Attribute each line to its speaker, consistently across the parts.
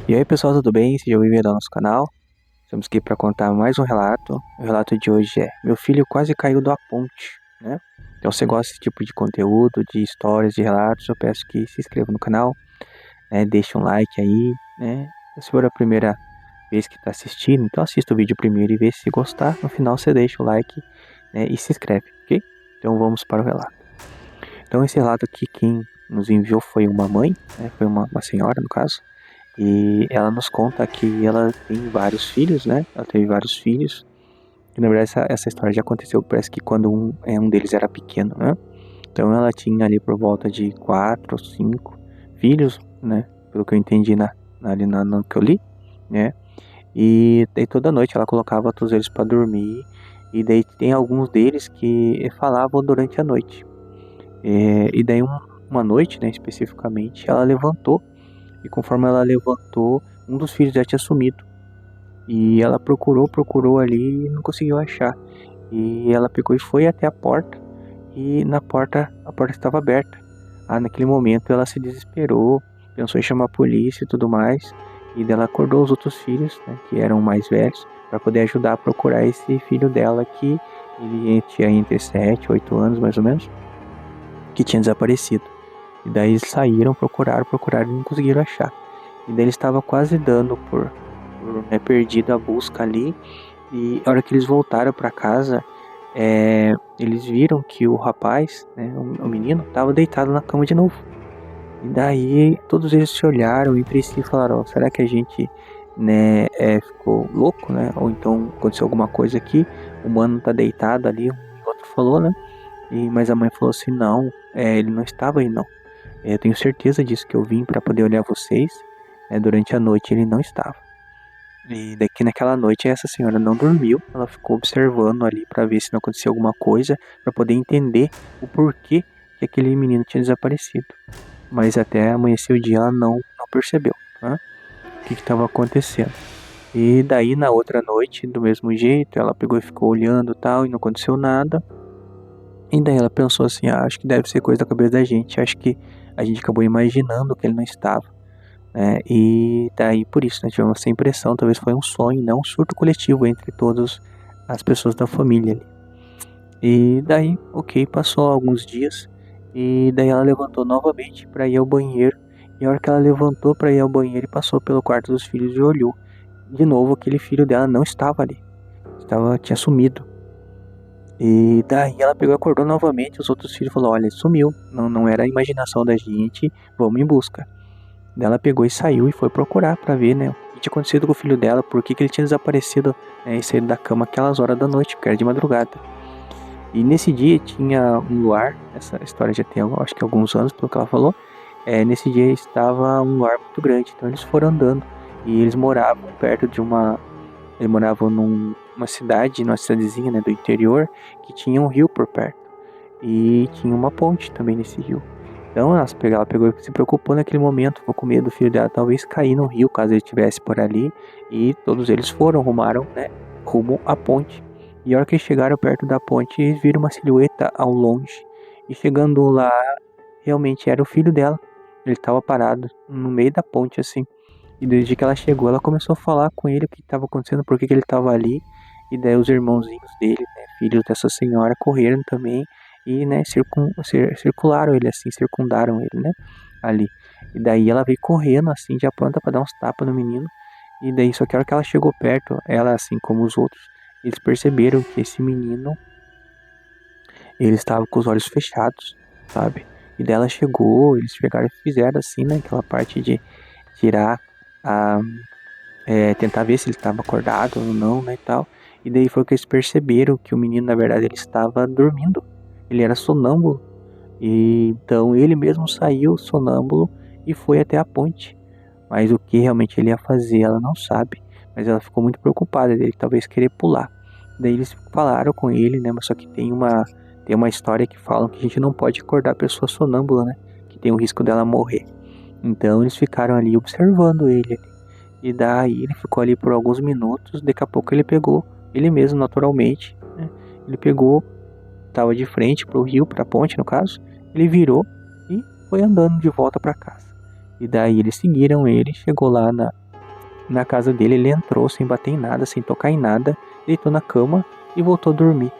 Speaker 1: E aí pessoal, tudo bem? Seja bem-vindo ao nosso canal. Estamos aqui para contar mais um relato. O relato de hoje é: Meu filho quase caiu da ponte, né? Então, se você gosta desse tipo de conteúdo, de histórias, de relatos, eu peço que se inscreva no canal, né? Deixe um like aí, né? Se for a primeira vez que está assistindo, então assista o vídeo primeiro e vê se gostar. No final você deixa o like, né? E se inscreve, ok? Então vamos para o relato. Então esse relato aqui, quem nos enviou foi uma mãe, né? Foi uma senhora no caso. E ela nos conta que ela tem vários filhos, né? Ela teve vários filhos. E na verdade essa história já aconteceu, parece que quando um deles era pequeno, né? Então ela tinha ali por volta de 4 ou 5 filhos, né? Pelo que eu entendi no que eu li, né? E daí toda noite ela colocava todos eles para dormir. E daí tem alguns deles que falavam durante a noite. E daí uma noite, né, especificamente, ela levantou. E conforme ela levantou, um dos filhos já tinha sumido. E ela procurou ali e não conseguiu achar. E ela pegou e foi até a porta. E na porta, a porta estava aberta. Naquele momento ela se desesperou, pensou em chamar a polícia e tudo mais. E dela acordou os outros filhos, né, que eram mais velhos, para poder ajudar a procurar esse filho dela que ele tinha entre 7 e 8 anos mais ou menos, que tinha desaparecido. E daí eles saíram, procuraram e não conseguiram achar. E daí ele estava quase dando por né, perdido a busca ali. E a hora que eles voltaram para casa, eles viram que o rapaz, né, o menino, estava deitado na cama de novo. E daí todos eles se olharam entre si e falaram: será que a gente, né, ficou louco, né? Ou então aconteceu alguma coisa aqui? O mano tá deitado ali, o outro falou, né? Mas a mãe falou assim: não, ele não estava aí não. Eu tenho certeza disso, que eu vim para poder olhar vocês. Durante a noite ele não estava. E daqui naquela noite essa senhora não dormiu, ela ficou observando ali para ver se não acontecia alguma coisa, para poder entender o porquê que aquele menino tinha desaparecido. Mas até amanhecer o dia ela não percebeu, né, o que estava acontecendo. E daí na outra noite, do mesmo jeito, ela pegou e ficou olhando tal, e não aconteceu nada. E daí ela pensou assim: acho que deve ser coisa da cabeça da gente, acho que a gente acabou imaginando que ele não estava. E daí por isso, né, tivemos essa impressão, talvez foi um sonho, não um surto coletivo entre todas as pessoas da família ali. E daí, ok, passou alguns dias, e daí ela levantou novamente para ir ao banheiro, e a hora que ela levantou para ir ao banheiro e passou pelo quarto dos filhos e olhou, de novo aquele filho dela não estava ali, tinha sumido. E daí ela pegou e acordou novamente, os outros filhos falaram: olha, ele sumiu, não era a imaginação da gente, vamos em busca. Daí ela pegou e saiu e foi procurar pra ver, né, o que tinha acontecido com o filho dela, por que ele tinha desaparecido, né, e saído da cama aquelas horas da noite, porque era de madrugada. E nesse dia tinha um luar, essa história já tem, acho que alguns anos, pelo que ela falou. Nesse dia estava um luar muito grande, então eles foram andando. E eles moravam perto de eles moravam numa cidadezinha, né, do interior, que tinha um rio por perto. E tinha uma ponte também nesse rio. Então ela pegou e se preocupou naquele momento, ficou com medo do filho dela talvez cair no rio caso ele estivesse por ali. E todos eles rumaram, né, rumo à ponte. E a hora que eles chegaram perto da ponte, eles viram uma silhueta ao longe. E chegando lá, realmente era o filho dela. Ele estava parado no meio da ponte assim. E desde que ela chegou, ela começou a falar com ele o que estava acontecendo, por que ele estava ali. E daí os irmãozinhos dele, né, filhos dessa senhora, correram também e, né, circularam ele assim, circundaram ele, né, ali. E daí ela veio correndo assim, já pronta para dar uns tapas no menino. E daí, só que a hora que ela chegou perto, ela assim como os outros, eles perceberam que esse menino, ele estava com os olhos fechados, sabe? E daí ela chegou, eles chegaram e fizeram assim, né, aquela parte de tirar a tentar ver se ele estava acordado ou não, né, e tal. E daí foi que eles perceberam que o menino, na verdade, ele estava dormindo. Ele era sonâmbulo. E então ele mesmo saiu sonâmbulo e foi até a ponte. Mas o que realmente ele ia fazer, ela não sabe. Mas ela ficou muito preocupada dele, talvez querer pular. Daí eles falaram com ele, né, mas só que tem uma história que falam que a gente não pode acordar a pessoa sonâmbula, né, que tem o risco dela morrer. Então eles ficaram ali observando ele. E daí ele ficou ali por alguns minutos, daqui a pouco ele pegou, ele mesmo naturalmente, né? Ele pegou, tava de frente pro rio, pra ponte no caso, ele virou e foi andando de volta pra casa. E daí eles seguiram ele, chegou lá na casa dele, ele entrou sem bater em nada, sem tocar em nada, deitou na cama e voltou a dormir.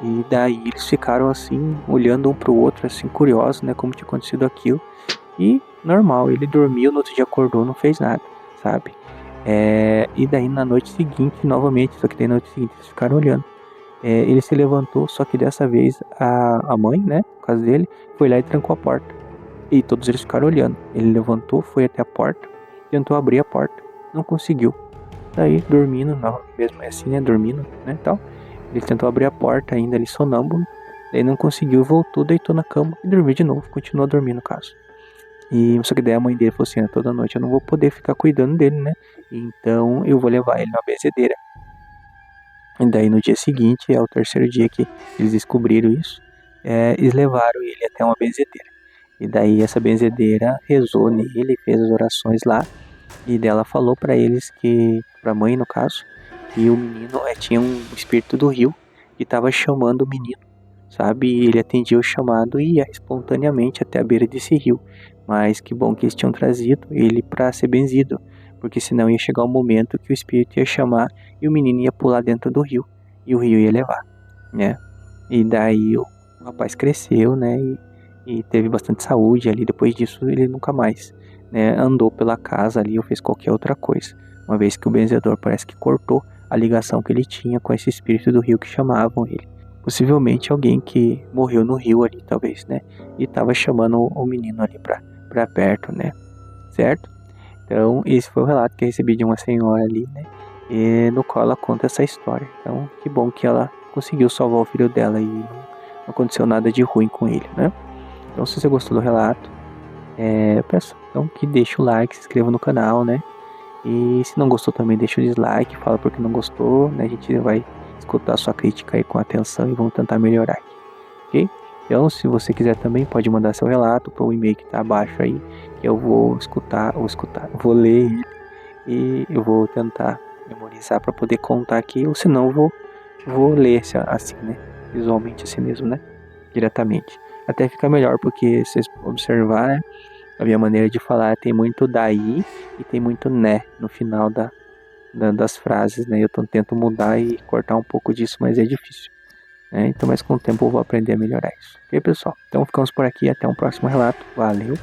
Speaker 1: E daí eles ficaram assim, olhando um pro outro, assim, curiosos, né, como tinha acontecido aquilo. E normal, ele dormiu, no outro dia acordou, não fez nada, sabe? E daí na noite seguinte, novamente, só que daí na noite seguinte eles ficaram olhando. Ele se levantou, só que dessa vez a mãe, né, no caso dele, foi lá e trancou a porta. E todos eles ficaram olhando. Ele levantou, foi até a porta, tentou abrir a porta, não conseguiu. Daí, dormindo, mesmo assim, né, dormindo, né, tal. Ele tentou abrir a porta ainda ali sonâmbulo, daí não conseguiu, voltou, deitou na cama e dormiu de novo, continuou dormindo no caso. E só que daí a mãe dele falou assim, toda noite eu não vou poder ficar cuidando dele, né, então eu vou levar ele na benzedeira. E daí no dia seguinte, é o terceiro dia que eles descobriram isso, eles levaram ele até uma benzedeira. E daí essa benzedeira rezou nele, fez as orações lá, e dela falou pra eles que, pra mãe no caso, que o menino tinha um espírito do rio que tava chamando o menino, sabe? E ele atendia o chamado e ia espontaneamente até a beira desse rio. Mas que bom que eles tinham trazido ele pra ser benzido, porque senão ia chegar um momento que o espírito ia chamar e o menino ia pular dentro do rio e o rio ia levar, né? E daí o rapaz cresceu, né? E teve bastante saúde ali. Depois disso ele nunca mais, né, andou pela casa ali ou fez qualquer outra coisa, uma vez que o benzedor parece que cortou a ligação que ele tinha com esse espírito do rio que chamavam ele. Possivelmente alguém que morreu no rio ali, talvez, né? E tava chamando o menino ali pra perto, né? Certo? Então, esse foi o relato que eu recebi de uma senhora ali, né? E no qual ela conta essa história. Então, que bom que ela conseguiu salvar o filho dela e não aconteceu nada de ruim com ele, né? Então, se você gostou do relato, eu peço então que deixe o like, se inscreva no canal, né? E se não gostou também, deixa o dislike, fala porque não gostou, né? A gente vai escutar a sua crítica aí com atenção e vamos tentar melhorar aqui, ok? Então, se você quiser também, pode mandar seu relato para o e-mail que tá abaixo aí, que eu vou vou ler ele e eu vou tentar memorizar para poder contar aqui, ou senão eu vou ler assim, né? Visualmente assim mesmo, né? Diretamente. Até fica melhor, porque se vocês observar, né? A minha maneira de falar tem muito daí e tem muito né no final das frases, né? Eu tento mudar e cortar um pouco disso, mas é difícil, né? Então, mas com o tempo eu vou aprender a melhorar isso. Ok, pessoal? Então ficamos por aqui. Até um próximo relato. Valeu!